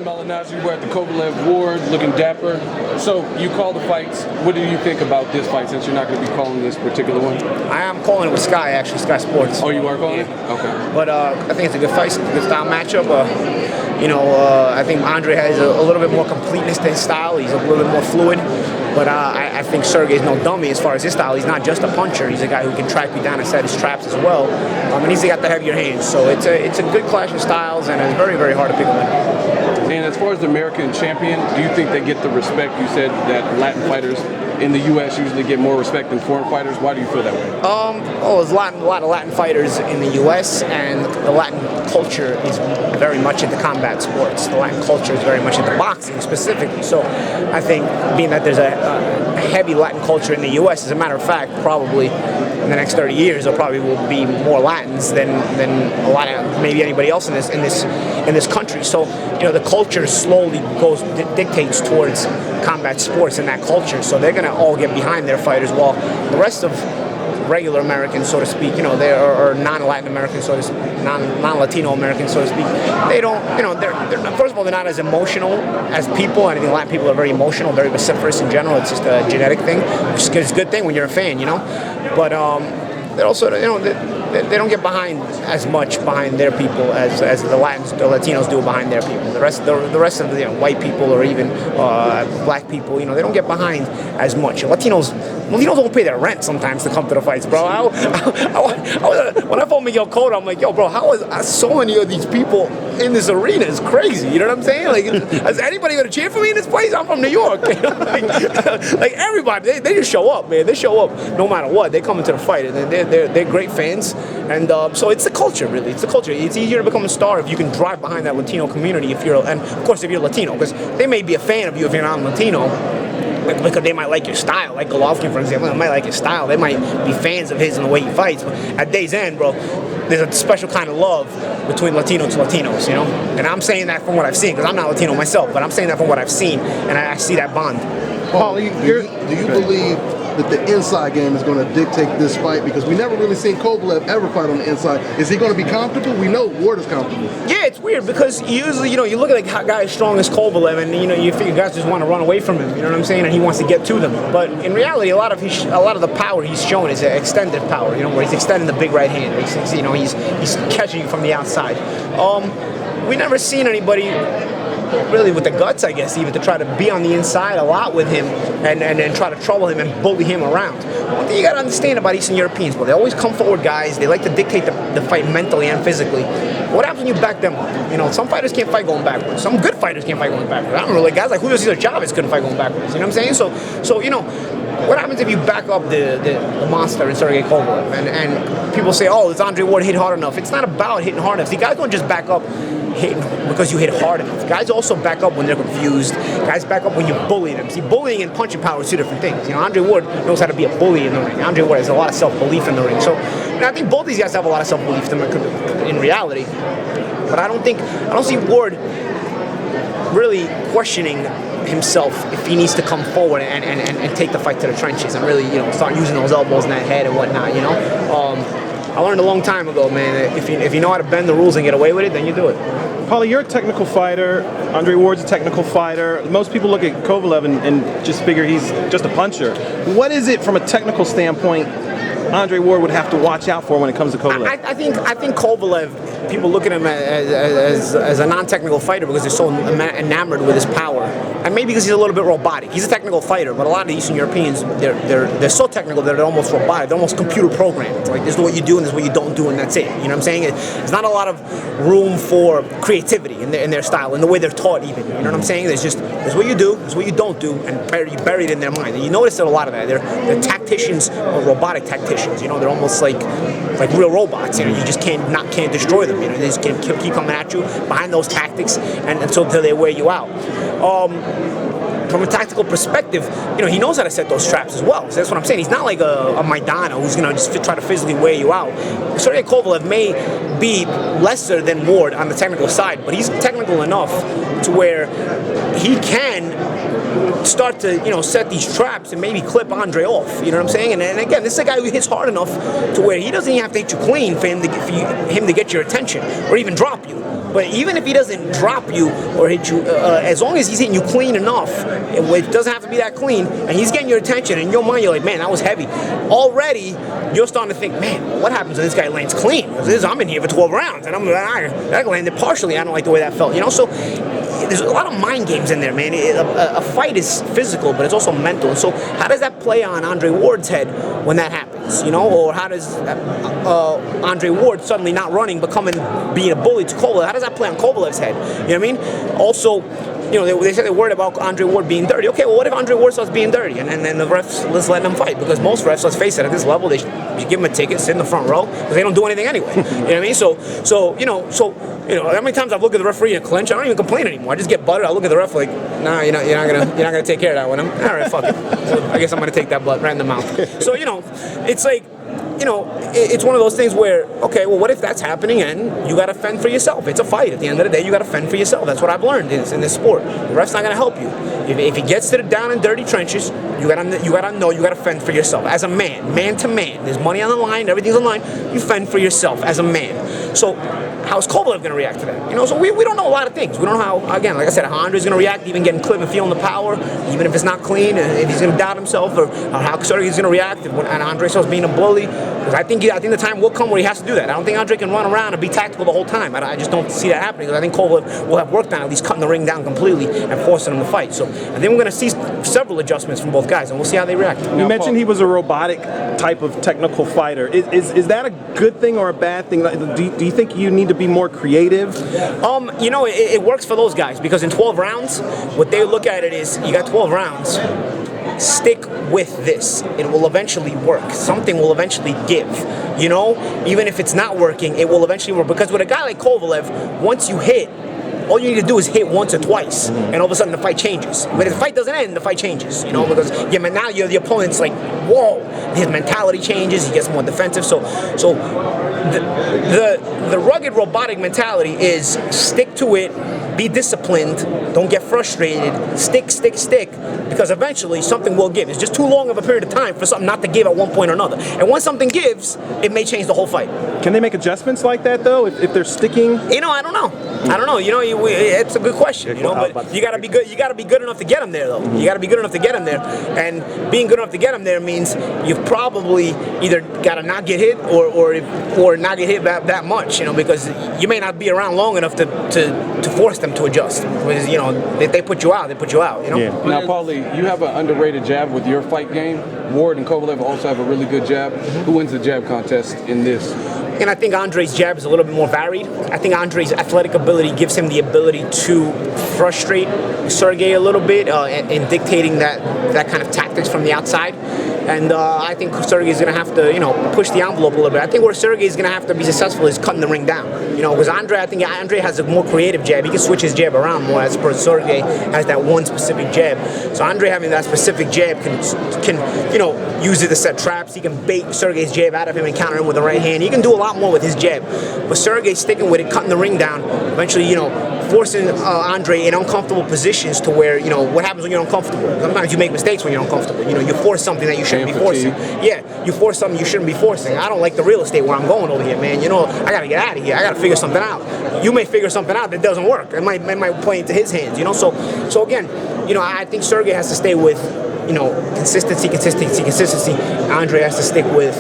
Malignaggi, we're at the Kovalev Ward, looking dapper. So you call the fights. What do you think about this fight, since you're not going to be calling this particular one? I am calling it with Sky, actually, Sky Sports. Oh, you are calling it? Okay. But I think it's a good fight, it's a good style matchup. I think Andre has a little bit more completeness to his style. He's a little bit more fluid. But I think Sergey's no dummy as far as his style. He's not just a puncher. He's a guy who can track you down and set his traps as well. And he's got the heavier hands. So it's a good clash of styles, and it's very, very hard to pick a winner. And as far as the American champion, do you think they get the respect? You said that Latin fighters in the U.S. usually get more respect than foreign fighters. Why do you feel that way? There's a lot of Latin fighters in the U.S., and the Latin culture is very much into combat sports. The Latin culture is very much into boxing specifically. So I think, being that there's a heavy Latin culture in the U.S., as a matter of fact, probably in the next 30 years, there probably will be more Latins than a lot of maybe anybody else in this country. So the culture slowly dictates towards combat sports and that culture. So they're going to all get behind their fighters, while the rest of regular Americans, so to speak, or non-Latin Americans, so to speak, non-Latino Americans, so to speak, they don't, they're first of all, they're not as emotional as people. I think Latin people are very emotional, very vociferous in general. It's just a genetic thing, which is a good thing when you're a fan, But they're also, they don't get behind as much behind their people as the Latinos do behind their people. The rest of the white people, or even black people, they don't get behind as much. Latinos don't pay their rent sometimes to come to the fights, bro. When I phoned Miguel Cotto, I'm like, yo, bro, how is so many of these people in this arena? It's crazy. You know what I'm saying? Like, is anybody gonna cheer for me in this place? I'm from New York. like everybody, they just show up, man. They show up no matter what. They come into the fight, and they're great fans. And so it's the culture, really. It's the culture. It's easier to become a star if you can drive behind that Latino community. And of course, if you're Latino, because they may be a fan of you if you're not Latino. Because they might like your style, like Golovkin, for example. They might like your style. They might be fans of his and the way he fights. But at day's end, bro, there's a special kind of love between Latinos to Latinos, And I'm saying that from what I've seen, because I'm not Latino myself, but I'm saying that from what I've seen, and I see that bond. Paulie, do you believe that the inside game is going to dictate this fight? Because we never really seen Kovalev ever fight on the inside. Is he going to be comfortable? We know Ward is comfortable. Yeah, it's weird, because usually, you look at a guy as strong as Kovalev, and you figure guys just want to run away from him. You know what I'm saying? And he wants to get to them. But in reality, a lot of the power he's shown is extended power. Where he's extending the big right hand. He's catching you from the outside. We never seen anybody really with the guts, I guess, even to try to be on the inside a lot with him and try to trouble him and bully him around. One thing you got to understand about Eastern Europeans, they always come forward guys. They like to dictate the fight mentally and physically. What happens when you back them up? Some fighters can't fight going backwards. Some good fighters can't fight going backwards. I don't know, like guys like Julio Cesar Chavez couldn't fight going backwards. You know what I'm saying? So what happens if you back up the monster in Sergey Kovalev? And people say, oh, does Andre Ward hit hard enough? It's not about hitting hard enough. See, guys don't just back up hitting because you hit hard enough. Guys also back up when they're confused. Guys back up when you bully them. See, bullying and punching power are two different things. Andre Ward knows how to be a bully in the ring. Andre Ward has a lot of self-belief in the ring. So, I think both these guys have a lot of self-belief in reality. But I don't see Ward really questioning himself if he needs to come forward and take the fight to the trenches and really, start using those elbows in that head and whatnot, I learned a long time ago, man, that if you know how to bend the rules and get away with it, then you do it. Paulie, you're a technical fighter. Andre Ward's a technical fighter. Most people look at Kovalev and just figure he's just a puncher. What is it from a technical standpoint Andre Ward would have to watch out for when it comes to Kovalev? I think Kovalev, people look at him as a non-technical fighter because they're so enamored with his power. And maybe because he's a little bit robotic. He's a technical fighter, but a lot of the Eastern Europeans, they're so technical that they're almost robotic. They're almost computer programmed. It's like, this is what you do and this is what you don't do, and that's it. You know what I'm saying? There's not a lot of room for creativity in their style, in the way they're taught even. You know what I'm saying? There's what you do, there's what you don't do, and buried in their mind. And you notice that a lot of that. They're tacticians, or robotic tacticians. They're almost like real robots. You just can't destroy them. They just can't keep coming at you behind those tactics until they wear you out. From a tactical perspective, he knows how to set those traps as well. So that's what I'm saying. He's not like a Maidana who's going to just try to physically wear you out. Sergey Kovalev may be lesser than Ward on the technical side, but he's technical enough to where he can start to, set these traps and maybe clip Andre off. You know what I'm saying? And again, this is a guy who hits hard enough to where he doesn't even have to hit you clean for him to get your attention or even drop you. But even if he doesn't drop you or hit you, as long as he's hitting you clean enough, it doesn't have to be that clean, and he's getting your attention, and in your mind you're like, man, that was heavy. Already, you're starting to think, man, what happens when this guy lands clean? I'm in here for 12 rounds, and that landed partially. I don't like the way that felt, So there's a lot of mind games in there, man. A fight is physical, but it's also mental. And so how does that play on Andre Ward's head when that happens, Or how does Andre Ward suddenly not running, being a bully to Kovalev? How does that play on Kovalev's head? You know what I mean? Also, they said they're worried about Andre Ward being dirty. Okay, well, what if Andre Ward starts being dirty and then the refs let's let them fight? Because most refs, let's face it, at this level, you give them a ticket, sit in the front row, because they don't do anything anyway. You know what I mean? So how many times I've looked at the referee in a clinch, I don't even complain anymore. I just get buttered. I look at the ref like, nah, you're not gonna take care of that one. All right, fuck it. So I guess I'm gonna take that butt right in the mouth. So it's like. It's one of those things where, okay, well, what if that's happening and you got to fend for yourself? It's a fight. At the end of the day, you got to fend for yourself. That's what I've learned in this sport. The ref's not going to help you. If he gets to the down and dirty trenches, you got to fend for yourself as a man to man. There's money on the line, everything's on the line. You fend for yourself as a man. So how's Kovalev going to react to that? So we don't know a lot of things. We don't know how, again, like I said, how Andre's going to react, even getting clip and feeling the power, even if it's not clean, if he's going to doubt himself, or how Sergey's going to react, and Andre starts being a bully. Because I think the time will come where he has to do that. I don't think Andre can run around and be tactical the whole time. I just don't see that happening. Because I think Kovalev will have worked on at least cutting the ring down completely and forcing him to fight. So I think we're going to see several adjustments from both guys, and we'll see how they react. You mentioned he was a robotic type of technical fighter. Is that a good thing or a bad thing? Do you think you need to be more creative? It works for those guys, because in 12 rounds, what they look at it is, you got 12 rounds. Stick with this. It will eventually work. Something will eventually give. Even if it's not working, it will eventually work. Because with a guy like Kovalev, once you hit, all you need to do is hit once or twice, and all of a sudden the fight changes. But if the fight doesn't end, the fight changes, because now the opponent's like, whoa, his mentality changes, he gets more defensive. So the rugged robotic mentality is stick to it, be disciplined, don't get frustrated, stick, because eventually something will give. It's just too long of a period of time for something not to give at one point or another. And once something gives, it may change the whole fight. Can they make adjustments like that, though, if they're sticking? I don't know. It's a good question, but you got to be good. You got to be good enough to get them there, though. You got to be good enough to get them there. And being good enough to get them there means you've probably either got to not get hit or not get hit that much, because you may not be around long enough to force them to adjust. Because, if they put you out, they put you out. Yeah. Now, Paulie, you have an underrated jab with your fight game. Ward and Kovalev also have a really good jab. Who wins the jab contest in this? And I think Andre's jab is a little bit more varied. I think Andre's athletic ability gives him the ability to frustrate Sergey a little bit in dictating that kind of tactics from the outside. And I think Sergey's going to have to, push the envelope a little bit. I think where Sergey's going to have to be successful is cutting the ring down. Because I think Andre has a more creative jab. He can switch his jab around more, as opposed to Sergey has that one specific jab. So Andre having that specific jab can use it to set traps. He can bait Sergey's jab out of him and counter him with the right hand. He can do a lot more with his jab. But Sergey sticking with it, cutting the ring down, eventually, forcing Andre in uncomfortable positions to where, what happens when you're uncomfortable? Sometimes you make mistakes when you're uncomfortable. You force something that you shouldn't be forcing. Yeah, you force something you shouldn't be forcing. I don't like the real estate where I'm going over here, man. I got to get out of here. I got to figure something out. You may figure something out that doesn't work. It might play into his hands, So again, I think Sergey has to stay with, consistency. Andre has to stick with,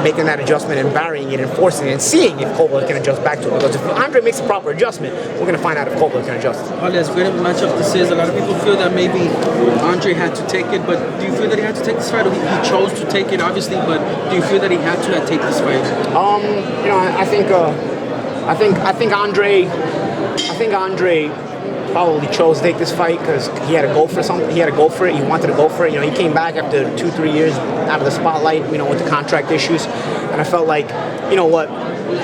making that adjustment and varying it and forcing it and seeing if Kovalev can adjust back to it. Because if Andre makes a proper adjustment, we're going to find out if Kovalev can adjust. Paulie, as great of a matchup this is, a lot of people feel that maybe Andre had to take it, but do you feel that he had to take this fight, or he chose to take it, obviously, but do you feel that he had to take this fight? I think Andre probably chose to take this fight because he had to go for something. He had to go for it. He wanted to go for it. He came back after 2-3 years out of the spotlight, with the contract issues. And I felt like,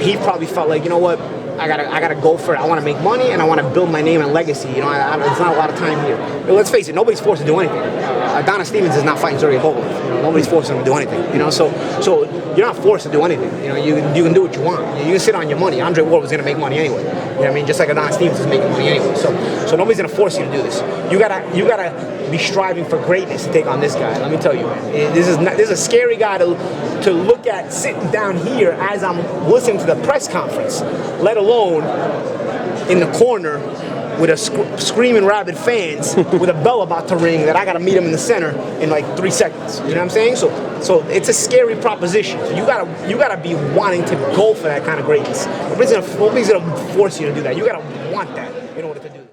he probably felt like, I gotta go for it. I want to make money and I want to build my name and legacy. There's not a lot of time here. But let's face it, nobody's forced to do anything. Adonis Stevens is not fighting Sergey Kovalev. Nobody's forcing him to do anything. So you're not forced to do anything. You can do what you want. You can sit on your money. Andre Ward was gonna make money anyway. know what I mean? Just like Adonis Stevens is making money anyway. So nobody's gonna force you to do this. You gotta be striving for greatness to take on this guy. Let me tell you, man. This is a scary guy to look at sitting down here as I'm listening to the press conference, let alone in the corner with a screaming rabid fans with a bell about to ring that I got to meet him in the center in like 3 seconds. You know what I'm saying? So it's a scary proposition. You gotta be wanting to go for that kind of greatness. Nobody's gonna force you to do that. You gotta want that in order to do that.